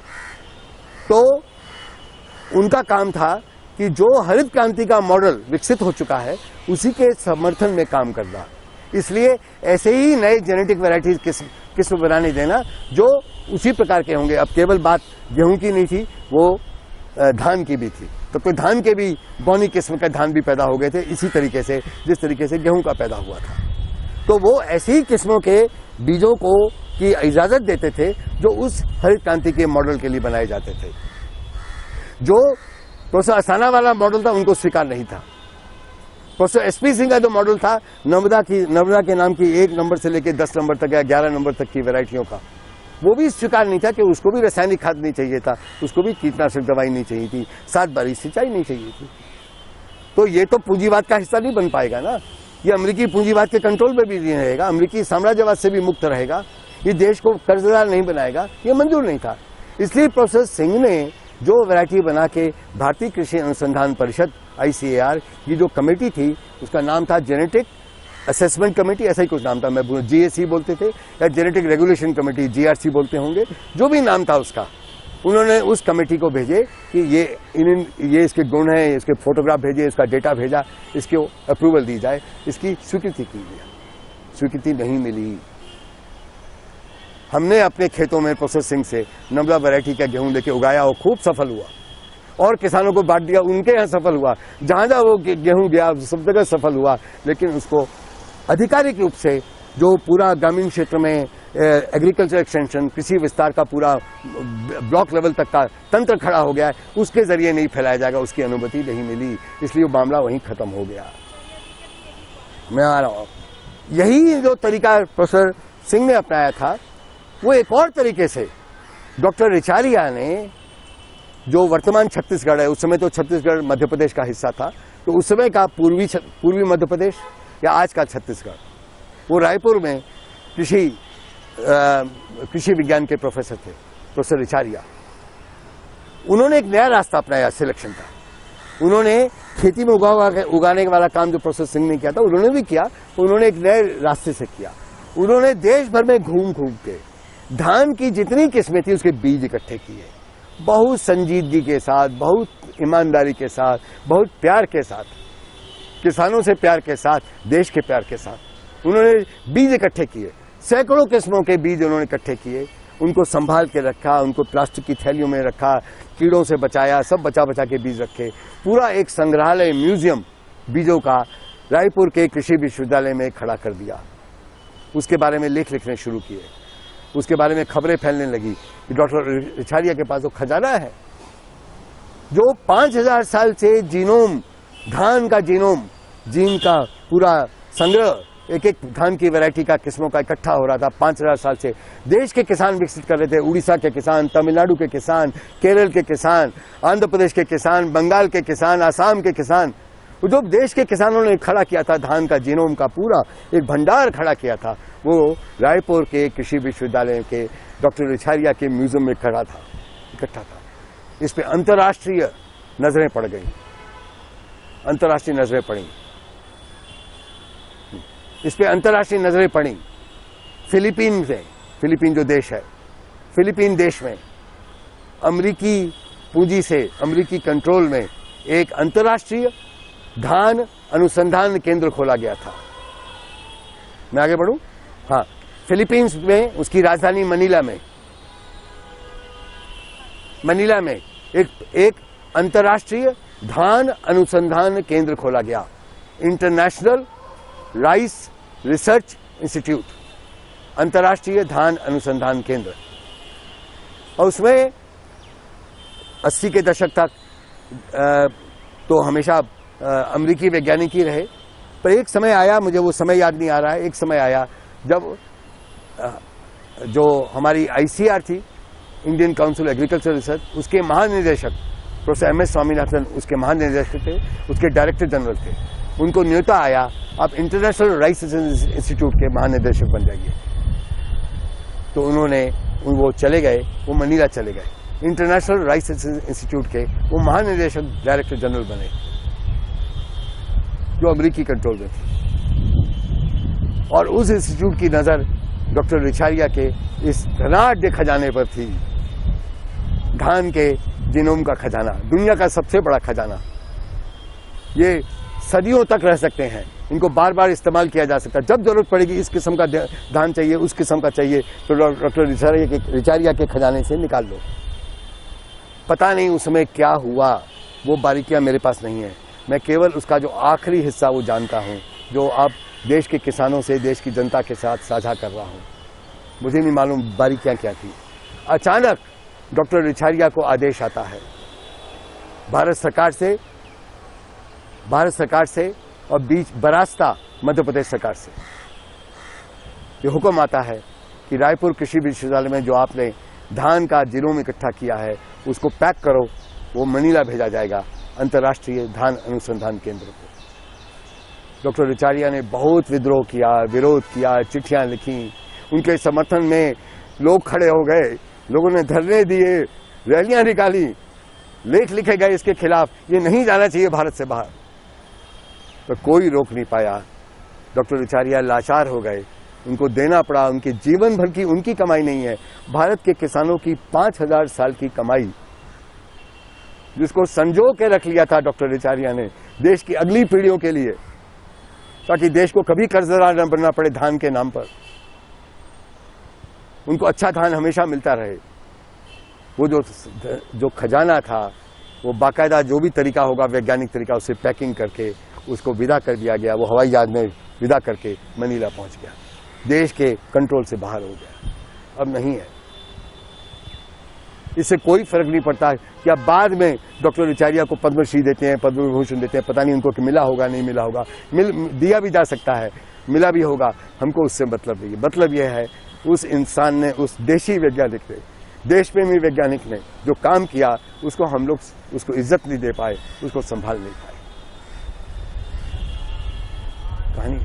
तो उनका काम था कि जो हरित क्रांति का मॉडल विकसित हो चुका है उसी के समर्थन में काम करना। इसलिए ऐसे ही नए जेनेटिक वैरायटीज किस्म बनाने देना जो उसी प्रकार के होंगे। अब केवल बात गेहूं की नहीं थी, वो धान की भी थी। तो धान के भी बौनी किस्म का धान भी पैदा हो गए थे इसी तरीके से जिस तरीके से गेहूं का पैदा हुआ था। तो वो ऐसी ही किस्मों के बीजों को की इजाजत देते थे जो उस हरित क्रांति के मॉडल के लिए बनाए जाते थे। जो प्रोफेसर अस्थाना वाला मॉडल था उनको स्वीकार नहीं था। प्रोफेसर एसपी सिंह का जो मॉडल था नर्मदा के नाम की 1 नंबर से लेकर 10 नंबर तक या 11 नंबर तक की वैरायटियों का, वो भी स्वीकार नहीं था कि उसको भी रासायनिक खाद नहीं चाहिए था, उसको भी कीटनाशक दवाई नहीं चाहिए थी, 7 बारी सिंचाई नहीं चाहिए थी। तो ये तो पूंजीवाद का हिस्सा नहीं बन पाएगा ना। ये अमेरिकी पूंजीवाद के कंट्रोल में भी नहीं रहेगा, अमेरिकी साम्राज्यवाद से भी मुक्त रहेगा, ये देश को कर्जदार नहीं बनाएगा, ये मंजूर नहीं था। इसलिए प्रोफेसर सिंह ने जो वैरायटी बना के भारतीय कृषि अनुसंधान परिषद ICAR की जो कमेटी थी उसका नाम था जेनेटिक असेसमेंट कमेटी, ऐसा ही कुछ नाम था, मैं GAC बोलते थे या जेनेटिक रेगुलेशन कमेटी GRC बोलते होंगे, जो भी नाम था उसका। उन्होंने उस कमेटी को भेजे कि ये इसके गुण हैं, इसके फोटोग्राफ भेजे, इसका डेटा भेजा, इसके अप्रूवल दी जाए, इसकी स्वीकृति की गई। स्वीकृति नहीं मिली। हमने अपने खेतों में प्रोफेसर सिंह से नर्मदा वैरायटी का गेहूं लेके उगाया और खूब सफल हुआ और किसानों को बांट दिया, उनके यहाँ सफल हुआ, जहां जहां वो गेहूं गया सब जगह सफल हुआ। लेकिन उसको आधिकारिक रूप से जो पूरा ग्रामीण क्षेत्र में एग्रीकल्चर एक्सटेंशन, कृषि विस्तार का पूरा ब्लॉक लेवल तक का तंत्र खड़ा हो गया है, उसके जरिए नहीं फैलाया जाएगा, उसकी अनुमति नहीं मिली, इसलिए वो मामला वहीं खत्म हो गया। मैं आ रहा हूँ, यही जो तरीका प्रोफेसर सिंह ने अपनाया था वो एक और तरीके से डॉक्टर रिचारिया ने, जो वर्तमान छत्तीसगढ़ है, उस समय तो छत्तीसगढ़ मध्य प्रदेश का हिस्सा था, तो उस समय का पूर्वी मध्य प्रदेश या आज का छत्तीसगढ़, वो रायपुर में कृषि विज्ञान के प्रोफेसर थे प्रोफेसर रिचारिया। उन्होंने एक नया रास्ता अपनाया सिलेक्शन का। उन्होंने खेती में उगाने वाला काम जो प्रोफेसर सिंह ने किया था उन्होंने भी किया, उन्होंने एक नए रास्ते से किया। उन्होंने देश भर में घूम के धान की जितनी किस्में थी उसके बीज इकट्ठे किए, बहुत संजीदगी के साथ, बहुत ईमानदारी के साथ, बहुत प्यार के साथ, किसानों से प्यार के साथ, देश के प्यार के साथ उन्होंने बीज इकट्ठे किए। सैकड़ों किस्मों के बीज उन्होंने इकट्ठे किए, उनको संभाल के रखा, उनको प्लास्टिक की थैलियों में रखा, कीड़ों से बचाया, सब बचा के बीज रखे। पूरा एक संग्रहालय, म्यूजियम बीजों का रायपुर के कृषि विश्वविद्यालय में खड़ा कर दिया। उसके बारे में लेख लिखने शुरू किए, उसके बारे में खबरें फैलने लगी कि डॉक्टर रिचारिया के पास वो खजाना है जो 5000 साल से जीनोम, धान का जीन का पूरा संग्रह, एक धान की वैरायटी का किस्मों का इकट्ठा हो रहा था 5000 साल से। देश के किसान विकसित कर रहे थे, उड़ीसा के किसान, तमिलनाडु के किसान, केरल के किसान, आंध्र प्रदेश के किसान, बंगाल के किसान, आसाम के किसान। जो देश के किसानों ने खड़ा किया था धान का जीनोम का पूरा एक भंडार खड़ा किया था, वो रायपुर के कृषि विश्वविद्यालय के डॉक्टर रिचारिया के म्यूजियम में खड़ा था, इकट्ठा था। इस पे अंतर्राष्ट्रीय नजरें पड़ गई, अंतर्राष्ट्रीय नजरें पड़ी, इस पे अंतर्राष्ट्रीय नजरें पड़ी। फिलीपीन जो देश है, फिलीपीन देश में अमेरिकी पूंजी से, अमेरिकी कंट्रोल में एक अंतर्राष्ट्रीय धान अनुसंधान केंद्र खोला गया था। मैं आगे बढ़ूं? हाँ, फिलीपींस में उसकी राजधानी मनीला में एक अंतर्राष्ट्रीय धान अनुसंधान केंद्र खोला गया, इंटरनेशनल राइस रिसर्च इंस्टीट्यूट, अंतर्राष्ट्रीय धान अनुसंधान केंद्र। और उसमें 80 के दशक तक तो हमेशा अमेरिकी वैज्ञानिक ही रहे, पर एक समय आया, मुझे वो समय याद नहीं आ रहा है, एक समय आया जब जो हमारी ICAR थी, इंडियन काउंसिल एग्रीकल्चर रिसर्च, उसके महानिदेशक प्रोफेसर MS स्वामीनाथन उसके महानिदेशक थे, उसके डायरेक्टर जनरल थे। उनको न्योता आया, आप इंटरनेशनल राइस इंस्टीट्यूट के महानिदेशक बन जाइए। तो वो चले गए, वो मनीला चले गए, इंटरनेशनल राइस इंस्टीट्यूट के वो महानिदेशक डायरेक्टर जनरल बने, जो अमेरिकी कंट्रोल में थी। और उस इंस्टीट्यूट की नजर डॉक्टर रिचारिया के इस धनाढ्य खजाने पर थी, धान के जीनोम का खजाना, दुनिया का सबसे बड़ा खजाना, ये सदियों तक रह सकते हैं, इनको बार बार इस्तेमाल किया जा सकता है। जब जरूरत पड़ेगी इस किस्म का धान चाहिए, उस किस्म का चाहिए, तो डॉक्टर रिचारिया के खजाने से निकाल लो। पता नहीं उसमें क्या हुआ, वो बारीकियां मेरे पास नहीं है। मैं केवल उसका जो आखिरी हिस्सा वो जानता हूं, जो अब देश के किसानों से, देश की जनता के साथ साझा कर रहा हूं। मुझे नहीं मालूम बारीकियां क्या थी। अचानक डॉक्टर रिचारिया को आदेश आता है भारत सरकार से और बीच बरास्ता मध्य प्रदेश सरकार से ये हुक्म आता है कि रायपुर कृषि विश्वविद्यालय में जो आपने धान का जिलों में इकट्ठा किया है उसको पैक करो, वो मनीला भेजा जाएगा अंतर्राष्ट्रीय धान अनुसंधान केंद्र को। डॉक्टर रिचारिया ने बहुत विद्रोह किया, विरोध किया, चिट्ठियां लिखी, उनके समर्थन में लोग खड़े हो गए, लोगों ने धरने दिए, रैलियां निकाली, लेख लिखे गए इसके खिलाफ, ये नहीं जाना चाहिए भारत से बाहर, तो कोई रोक नहीं पाया। डॉक्टर रिचारिया लाचार हो गए, उनको देना पड़ा। उनके जीवन भर की उनकी कमाई नहीं है, भारत के किसानों की 5000 साल की कमाई, जिसको संजो के रख लिया था डॉक्टर रिचारिया ने देश की अगली पीढ़ियों के लिए, ताकि देश को कभी कर्जदार न बनना पड़े धान के नाम पर, उनको अच्छा धान हमेशा मिलता रहे। वो जो खजाना था वो बाकायदा जो भी तरीका होगा, वैज्ञानिक तरीका, उसे पैकिंग करके उसको विदा कर दिया गया। वो हवाई जहाज में विदा करके मनीला पहुंच गया, देश के कंट्रोल से बाहर हो गया, अब नहीं है। इससे कोई फर्क नहीं पड़ता कि अब बाद में डॉक्टर रिचारिया को पद्मश्री देते हैं, पद्म विभूषण देते हैं, पता नहीं उनको कि मिला होगा नहीं मिला होगा, दिया भी जा सकता है, मिला भी होगा, हमको उससे मतलब नहीं है। मतलब यह है उस इंसान ने, उस देशी वैज्ञानिक ने, देश प्रेमी वैज्ञानिक ने जो काम किया, उसको हम लोग उसको इज्जत नहीं दे पाए, उसको संभाल नहीं पाए। कहानी